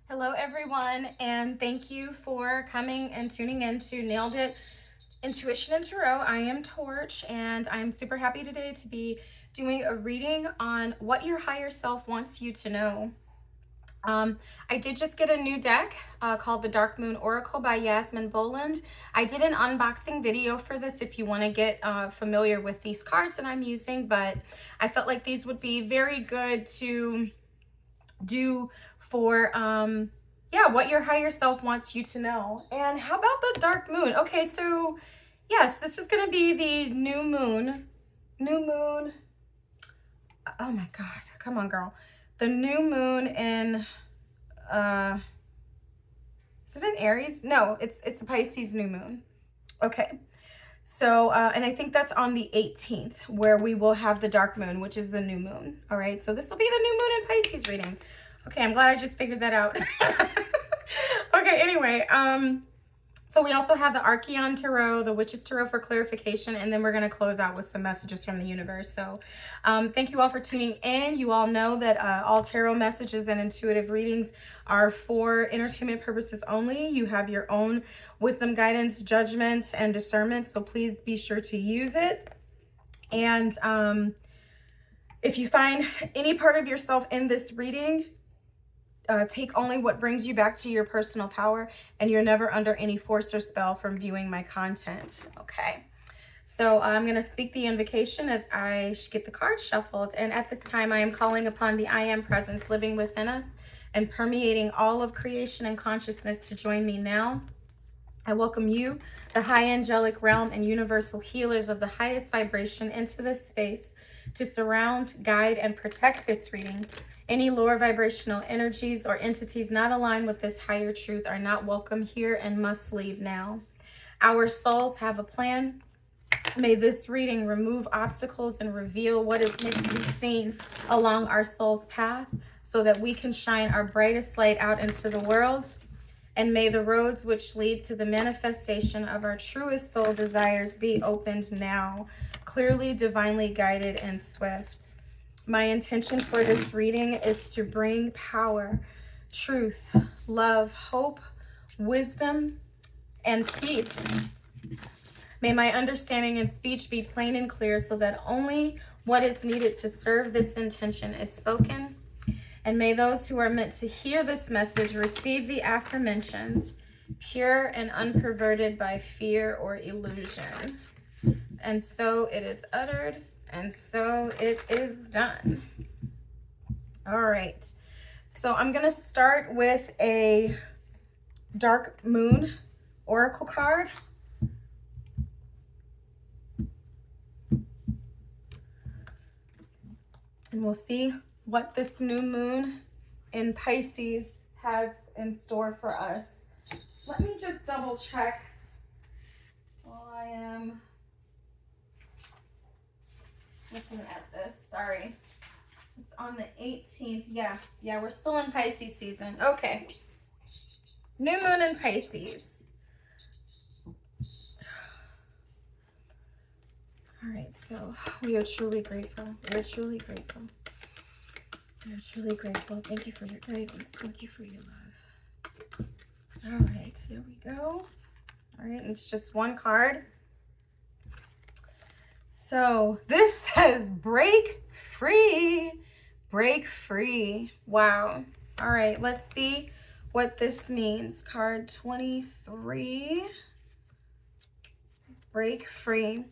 Hello, everyone, and thank you for coming and tuning in to Nailed It Intuition and Tarot. I am Torch, and I'm super happy today to be doing a reading on what your higher self wants you to know. I did just get a new deck called the Dark Moon Oracle by Yasmin Boland. I did an unboxing video for this if you want to get familiar with these cards that I'm using, but I felt like these would be very good to do for yeah, what your higher self wants you to know. And how about the dark moon? Okay, so yes, this is going to be the new moon. Oh my god, come on, girl. The new moon in is it in Aries? No, it's a Pisces new moon. Okay. So, and I think that's on the 18th where we will have the dark moon, which is the new moon. All right, so this will be the new moon in Pisces reading. Okay, I'm glad I just figured that out. Okay, anyway, so we also have the Archeon Tarot, the Witch's Tarot for clarification, and then we're going to close out with some messages from the universe. So thank you all for tuning in. You all know that all tarot messages and intuitive readings are for entertainment purposes only. You have your own wisdom, guidance, judgment, and discernment, so please be sure to use it. And if you find any part of yourself in this reading, take only what brings you back to your personal power, and you're never under any force or spell from viewing my content. Okay, so I'm going to speak the invocation as I get the cards shuffled. And at this time, I am calling upon the I Am presence living within us and permeating all of creation and consciousness to join me now. I welcome you, the high angelic realm and universal healers of the highest vibration, into this space to surround, guide, and protect this reading. Any lower vibrational energies or entities not aligned with this higher truth are not welcome here and must leave now. Our souls have a plan. May this reading remove obstacles and reveal what is meant to be seen along our soul's path so that we can shine our brightest light out into the world. And may the roads which lead to the manifestation of our truest soul desires be opened now, clearly, divinely guided, and swift. My intention for this reading is to bring power, truth, love, hope, wisdom, and peace. May my understanding and speech be plain and clear so that only what is needed to serve this intention is spoken. And may those who are meant to hear this message receive the aforementioned, pure and unperverted by fear or illusion. And so it is uttered, and so it is done. All right. So I'm going to start with a dark moon oracle card. And we'll see what this new moon in Pisces has in store for us. Let me just double check while I am looking at this. Sorry. It's on the 18th. Yeah, we're still in Pisces season. Okay. New moon in Pisces. All right, so we are truly grateful. We are truly grateful. We are truly grateful. Thank you for your guidance. Thank you for your love. All right, there we go. All right, and it's just one card. So this says break free. Break free. Wow. All right, let's see what this means. Card 23. Break free.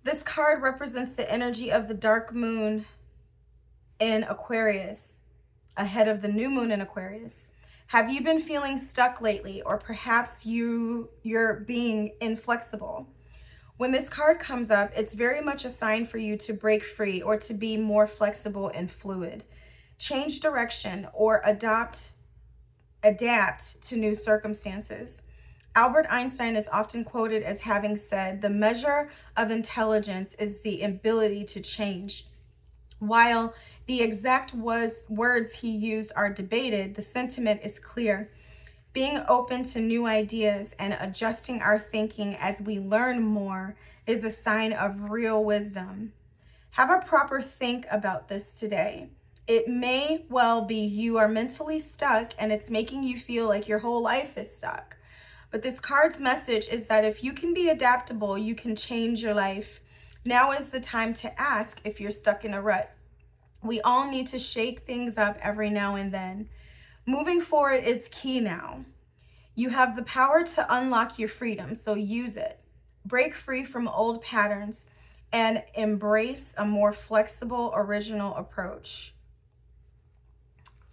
This card represents the energy of the dark moon in Aquarius, ahead of the new moon in Aquarius. Have you been feeling stuck lately, or perhaps you're being inflexible? When this card comes up, it's very much a sign for you to break free or to be more flexible and fluid. Change direction or adapt to new circumstances. Albert Einstein is often quoted as having said, "The measure of intelligence is the ability to change." While the exact words he used are debated, the sentiment is clear. Being open to new ideas and adjusting our thinking as we learn more is a sign of real wisdom. Have a proper think about this today. It may well be you are mentally stuck and it's making you feel like your whole life is stuck. But this card's message is that if you can be adaptable, you can change your life. Now is the time to ask if you're stuck in a rut. We all need to shake things up every now and then. Moving forward is key now. You have the power to unlock your freedom, so use it. Break free from old patterns and embrace a more flexible, original approach.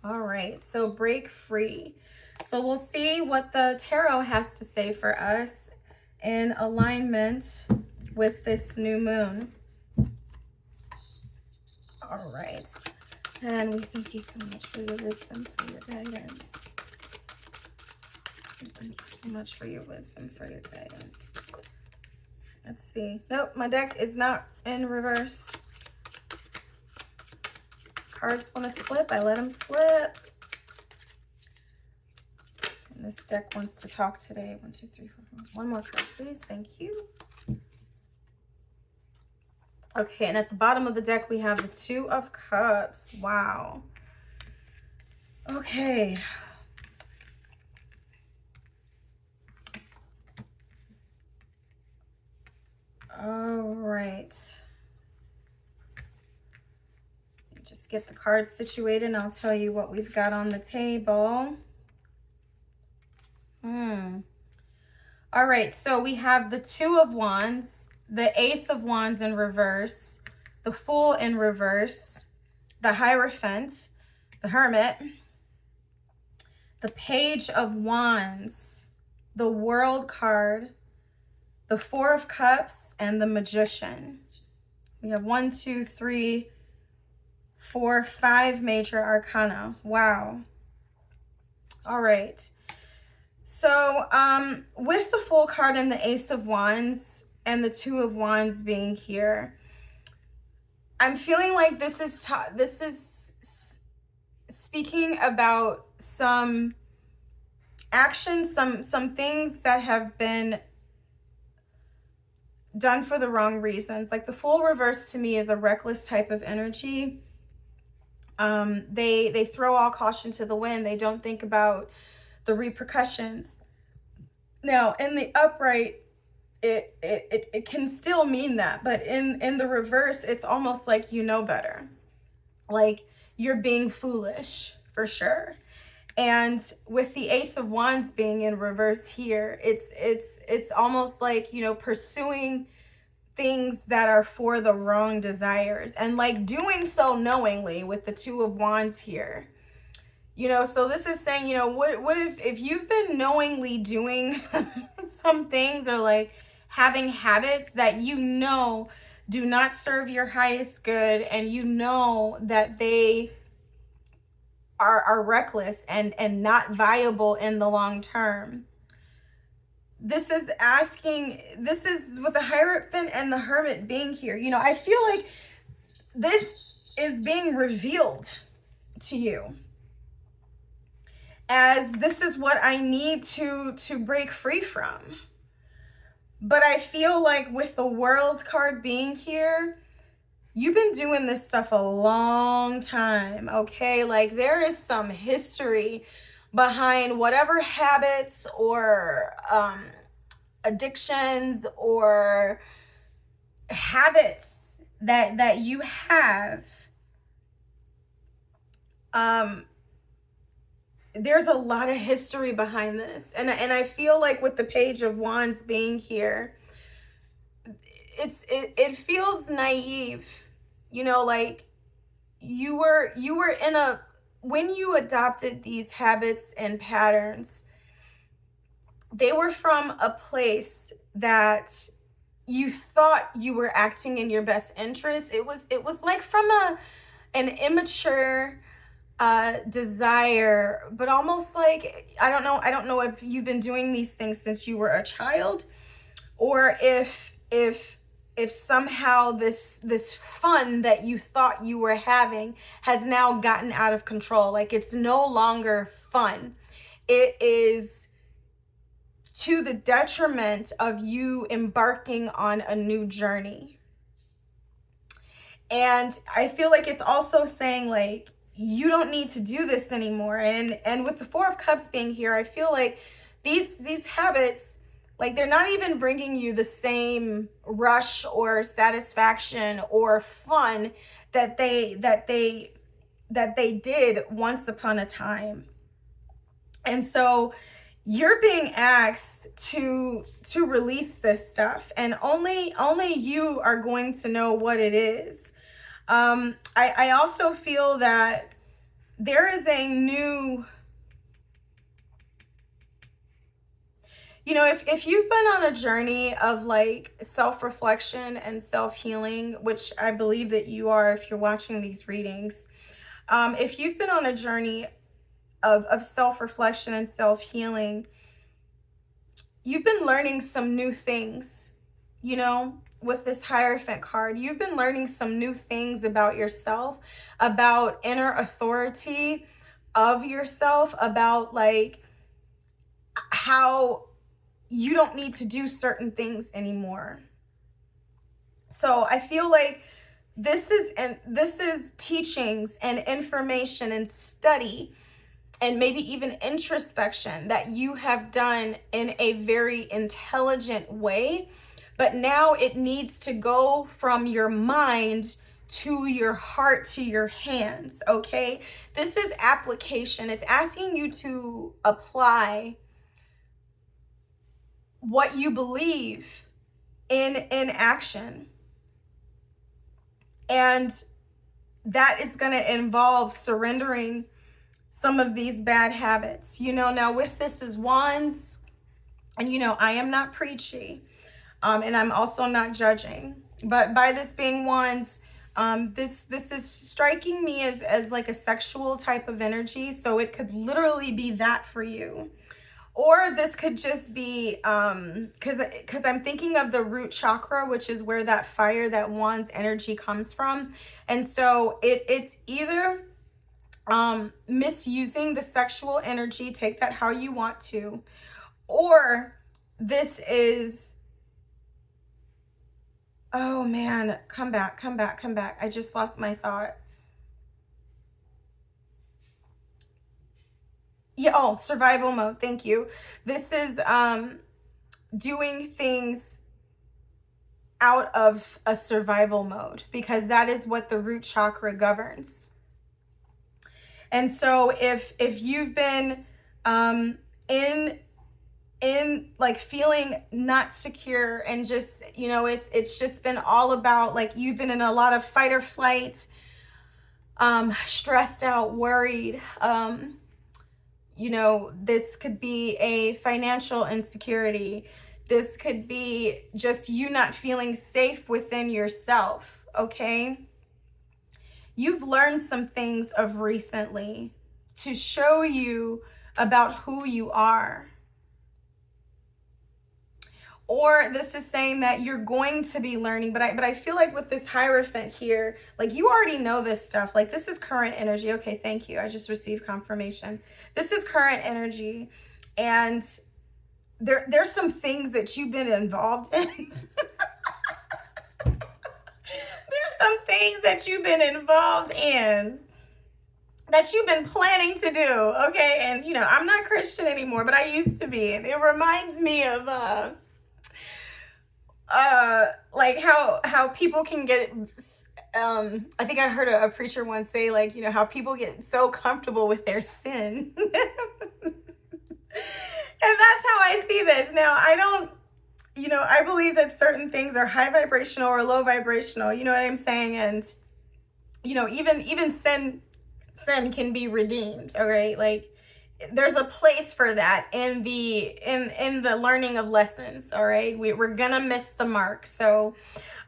All right, so break free. So we'll see what the tarot has to say for us in alignment with this new moon. All right. And we thank you so much for your wisdom, for your guidance. Thank you so much for your wisdom, for your guidance. Let's see. Nope, my deck is not in reverse. Cards want to flip, I let them flip. And this deck wants to talk today. 1, 2, 3, 4, 5. One more card, please. Thank you. Okay, and at the bottom of the deck, we have the 2 of Cups. Wow. Okay. All right. Just get the cards situated and I'll tell you what we've got on the table. All right, so we have the 2 of Wands, the Ace of Wands in reverse, the Fool in reverse, the Hierophant, the Hermit, the Page of Wands, the World card, the 4 of Cups, and the Magician. We have 1, 2, 3, 4, 5 major arcana. Wow. All right. So with the Fool card and the Ace of Wands and the 2 of Wands being here, I'm feeling like this is speaking about some actions, some things that have been done for the wrong reasons. Like the Fool reverse to me is a reckless type of energy. They throw all caution to the wind. They don't think about the repercussions. Now in the upright, it can still mean that, but in the reverse, it's almost like you know better. Like you're being foolish for sure. And with the Ace of Wands being in reverse here, it's almost like, you know, pursuing things that are for the wrong desires and like doing so knowingly with the 2 of Wands here. You know, so this is saying, you know, what if you've been knowingly doing some things or like having habits that you know do not serve your highest good and you know that they are reckless and not viable in the long term. This is asking, this is with the Hierophant and the Hermit being here. You know, I feel like this is being revealed to you as this is what I need to break free from. But I feel like with the World card being here, you've been doing this stuff a long time, okay? Like there is some history behind whatever habits or addictions or habits that you have. There's a lot of history behind this. And I feel like with the Page of Wands being here, it feels naive. You know, like you were in a, when you adopted these habits and patterns, they were from a place that you thought you were acting in your best interest. It was like from an immature desire, but almost like, I don't know if you've been doing these things since you were a child, or if somehow this fun that you thought you were having has now gotten out of control. Like it's no longer fun. It is to the detriment of you embarking on a new journey. And I feel like it's also saying like, you don't need to do this anymore. And with the Four of Cups being here, I feel like these habits, like, they're not even bringing you the same rush or satisfaction or fun that they did once upon a time. And so you're being asked to release this stuff, and only you are going to know what it is. I also feel that there is a new, you know, if you've been on a journey of like self-reflection and self-healing, which I believe that you are if you're watching these readings, if you've been on a journey of self-reflection and self-healing, you've been learning some new things, you know, with this Hierophant card. You've been learning some new things about yourself, about inner authority of yourself, about like how you don't need to do certain things anymore. So I feel like this is teachings and information and study and maybe even introspection that you have done in a very intelligent way, but now it needs to go from your mind to your heart, to your hands, okay? This is application. It's asking you to apply what you believe in action. And that is going to involve surrendering some of these bad habits. You know, now with this is Wands, and you know, I am not preachy, and I'm also not judging, but by this being Wands, this is striking me as like a sexual type of energy. So it could literally be that for you. Or this could just be, because I'm thinking of the root chakra, which is where that fire, that Wands energy comes from. And so it's either misusing the sexual energy, take that how you want to, or this is, oh man, come back. I just lost my thought. Yeah, oh, survival mode. Thank you. This is doing things out of a survival mode, because that is what the root chakra governs. And so if you've been in like feeling not secure, and just, you know, it's just been all about like you've been in a lot of fight or flight, stressed out, worried, you know, this could be a financial insecurity. This could be just you not feeling safe within yourself, okay? You've learned some things of recently to show you about who you are. Or this is saying that you're going to be learning, but I feel like with this Hierophant here, like you already know this stuff. Like this is current energy. Okay, thank you. I just received confirmation. This is current energy, and there's some things that you've been involved in. There's some things that you've been involved in that you've been planning to do, okay? And you know, I'm not Christian anymore, but I used to be, and it reminds me of like how people can get I think I heard a preacher once say, like, you know, how people get so comfortable with their sin. And that's how I see this. Now, I don't, you know, I believe that certain things are high vibrational or low vibrational, you know what I'm saying? And you know, even sin can be redeemed, all right? Like there's a place for that in the learning of lessons, all right? We're gonna miss the mark. So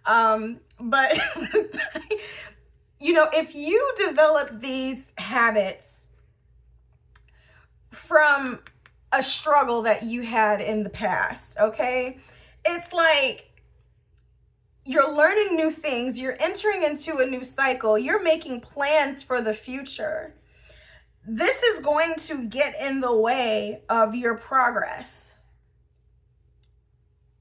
but you know, if you develop these habits from a struggle that you had in the past, okay, it's like you're learning new things, you're entering into a new cycle, you're making plans for the future. This is going to get in the way of your progress.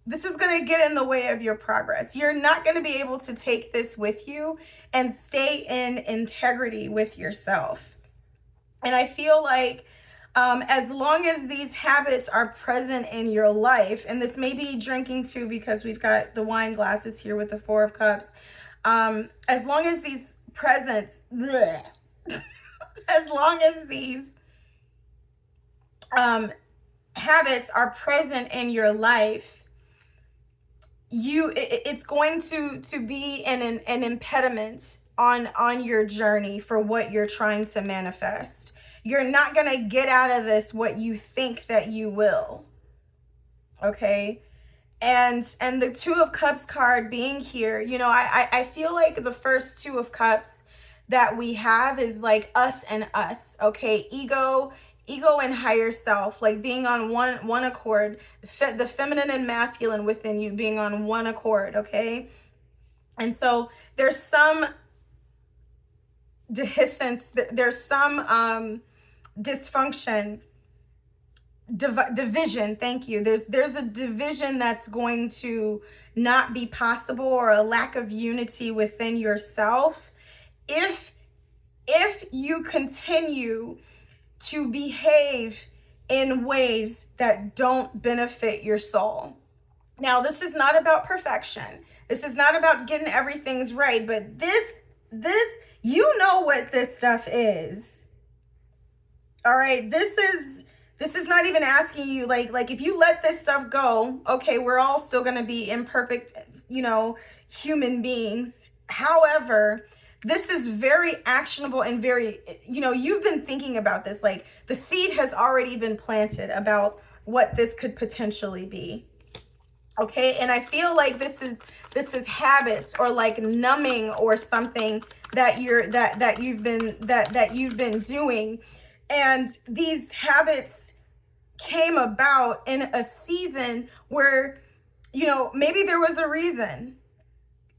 this is going to get in the way of your progress. You're not going to be able to take this with you and stay in integrity with yourself. And I feel like as long as these habits are present in your life, and this may be drinking too, because we've got the wine glasses here with the Four of Cups. As long as these presents, as long as these habits are present in your life, it's going to be an impediment on your journey for what you're trying to manifest. You're not going to get out of this what you think that you will. Okay? And the Two of Cups card being here, you know, I feel like the first Two of Cups that we have is like us and us. Okay? Ego and higher self, like being on one accord, the feminine and masculine within you being on one accord, okay? And so there's some dehiscence, there's some dysfunction, division, thank you. There's a division that's going to not be possible, or a lack of unity within yourself if you continue to behave in ways that don't benefit your soul. Now, this is not about perfection. This is not about getting everything's right, but this, you know what this stuff is. All right, this is not even asking you, like if you let this stuff go, okay, we're all still going to be imperfect, you know, human beings. However, this is very actionable and very, you know, you've been thinking about this, like the seed has already been planted about what this could potentially be. Okay, and I feel like this is habits, or like numbing, or something that you've been doing. And these habits came about in a season where, you know, maybe there was a reason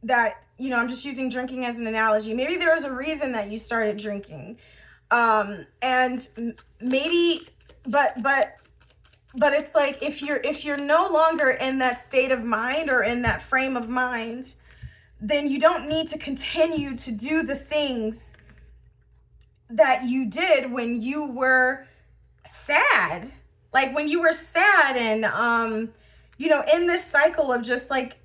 that, you know, I'm just using drinking as an analogy. Maybe there was a reason that you started drinking. And maybe, but it's like, if you're no longer in that state of mind, or in that frame of mind, then you don't need to continue to do the things that you did when you were sad. Like when you were sad and, you know, in this cycle of just like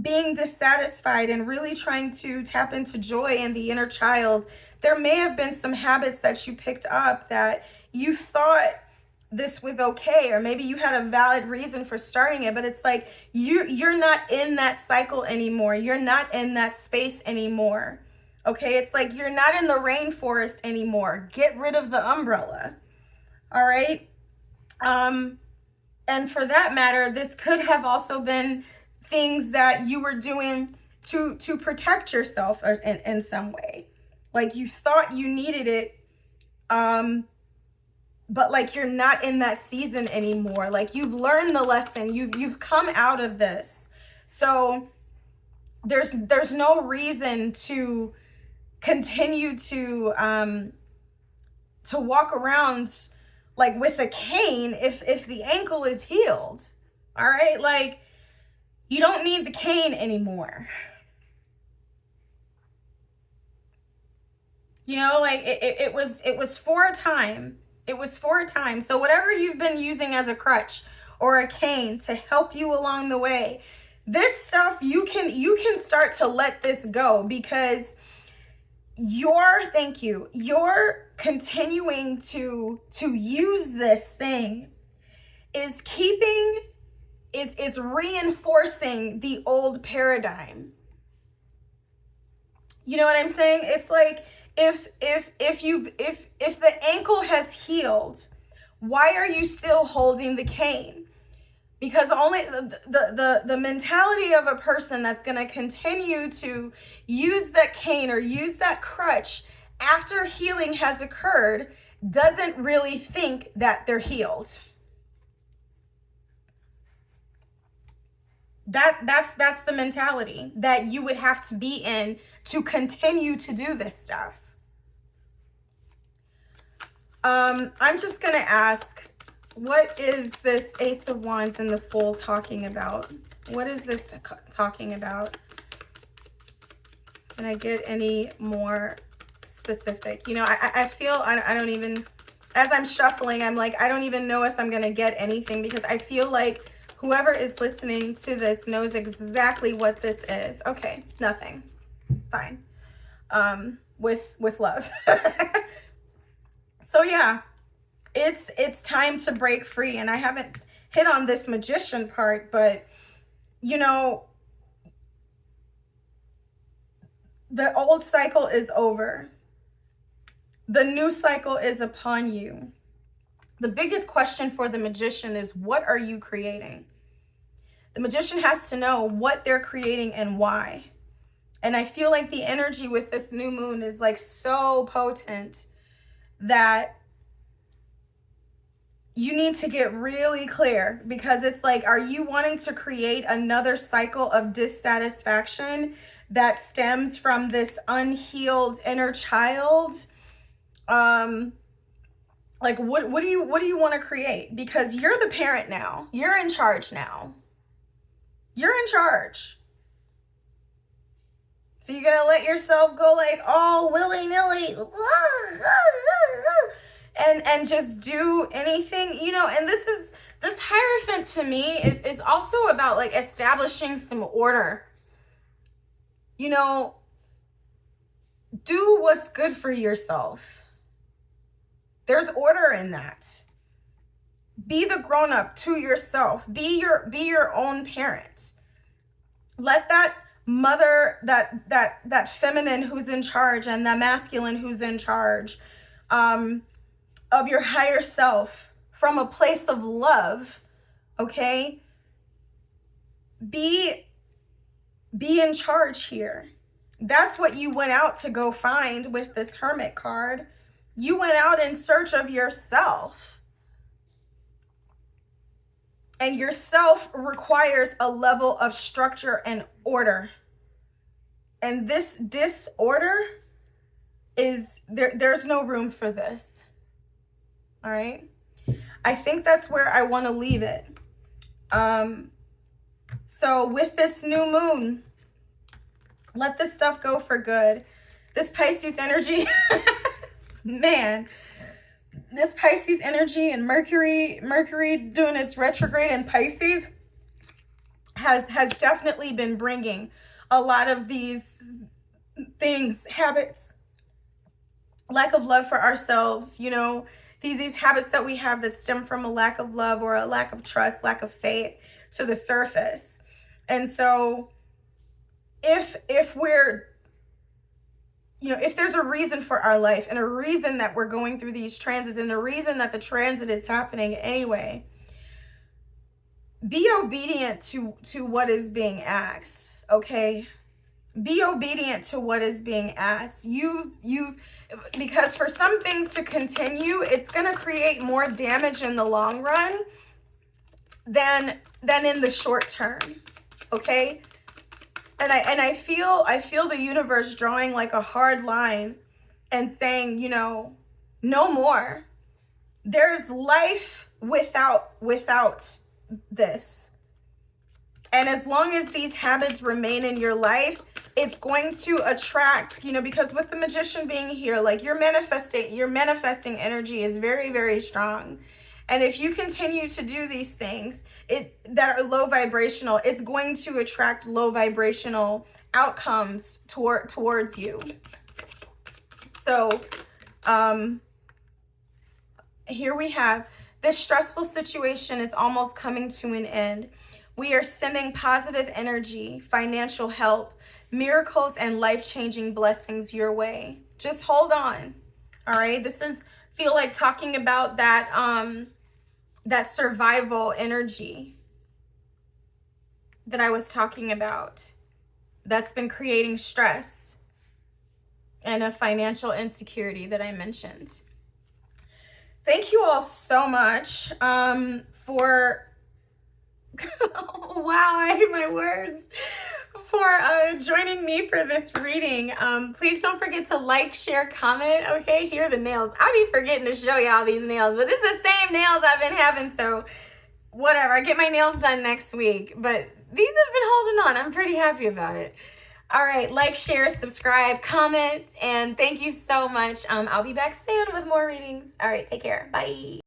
being dissatisfied and really trying to tap into joy in the inner child, there may have been some habits that you picked up that you thought this was okay, or maybe you had a valid reason for starting it, but it's like you're not in that cycle anymore. You're not in that space anymore. Okay, it's like you're not in the rainforest anymore. Get rid of the umbrella. All right. And for that matter, this could have also been things that you were doing to protect yourself in some way. Like you thought you needed it, but like you're not in that season anymore. Like you've learned the lesson. You've come out of this. So there's no reason to continue to walk around like with a cane if the ankle is healed. All right, like you don't need the cane anymore. You know, like it was for a time. It was for a time. So whatever you've been using as a crutch or a cane to help you along the way, this stuff you can start to let this go, because you're continuing to use this thing is reinforcing the old paradigm. You know what I'm saying? It's like if the ankle has healed, why are you still holding the cane? Because only the mentality of a person that's going to continue to use that cane or use that crutch after healing has occurred doesn't really think that they're healed. That's the mentality that you would have to be in to continue to do this stuff. I'm just going to ask What is this Ace of Wands and the Fool talking about? What is this talking about? Can I get any more specific? You know, I feel I don't even, as I'm shuffling, I'm like, I don't even know if I'm going to get anything, because I feel like whoever is listening to this knows exactly what this is. Okay, nothing. Fine. With love. So yeah, it's time to break free. And I haven't hit on this Magician part, but you know, the old cycle is over. The new cycle is upon you. The biggest question for the Magician is, what are you creating? The Magician has to know what they're creating and why. And I feel like the energy with this new moon is like so potent that you need to get really clear, because it's like, are you wanting to create another cycle of dissatisfaction that stems from this unhealed inner child? Like what do you want to create? Because you're the parent now. You're in charge now. You're in charge. So you're going to let yourself go like all willy-nilly and just do anything, you know. And this Hierophant to me is also about like establishing some order. You know, do what's good for yourself. There's order in that. Be the grown-up to yourself. Be your own parent. Let that mother, that feminine who's in charge, and the masculine who's in charge of your higher self from a place of love, okay? Be in charge here. That's what you went out to go find with this Hermit card. You went out in search of yourself. And yourself requires a level of structure and order. And this disorder is, there's no room for this. All right? I think that's where I want to leave it. So with this new moon, let this stuff go for good. This Pisces energy, man, this Pisces energy and Mercury doing its retrograde in Pisces has definitely been bringing a lot of these things, habits, lack of love for ourselves, you know, these habits that we have that stem from a lack of love or a lack of trust, lack of faith to the surface. And so if we're, you know, if there's a reason for our life and a reason that we're going through these transits and the reason that the transit is happening anyway, be obedient to what is being asked, okay? Be obedient to what is being asked. Because for some things to continue, it's going to create more damage in the long run than in the short term, okay? And I feel the universe drawing like a hard line and saying, you know, no more. There's life without this. And as long as these habits remain in your life, it's going to attract, you know, because with the Magician being here, like your manifesting energy is very, very strong. And if you continue to do these things that are low vibrational, it's going to attract low vibrational outcomes towards you. So here we have, this stressful situation is almost coming to an end. We are sending positive energy, financial help, miracles, and life-changing blessings your way. Just hold on. All right. This is, feel like talking about that that survival energy that I was talking about, that's been creating stress and a financial insecurity that I mentioned. Thank you all so much for oh, wow, I hate my words, for joining me for this reading. Please don't forget to like, share, comment. Okay, here are the nails. I be forgetting to show y'all these nails, but it's the same nails I've been having, so whatever. I get my nails done next week, but these have been holding on. I'm pretty happy about it. All right, like, share, subscribe, comment, and thank you so much. I'll be back soon with more readings. All right, take care. Bye.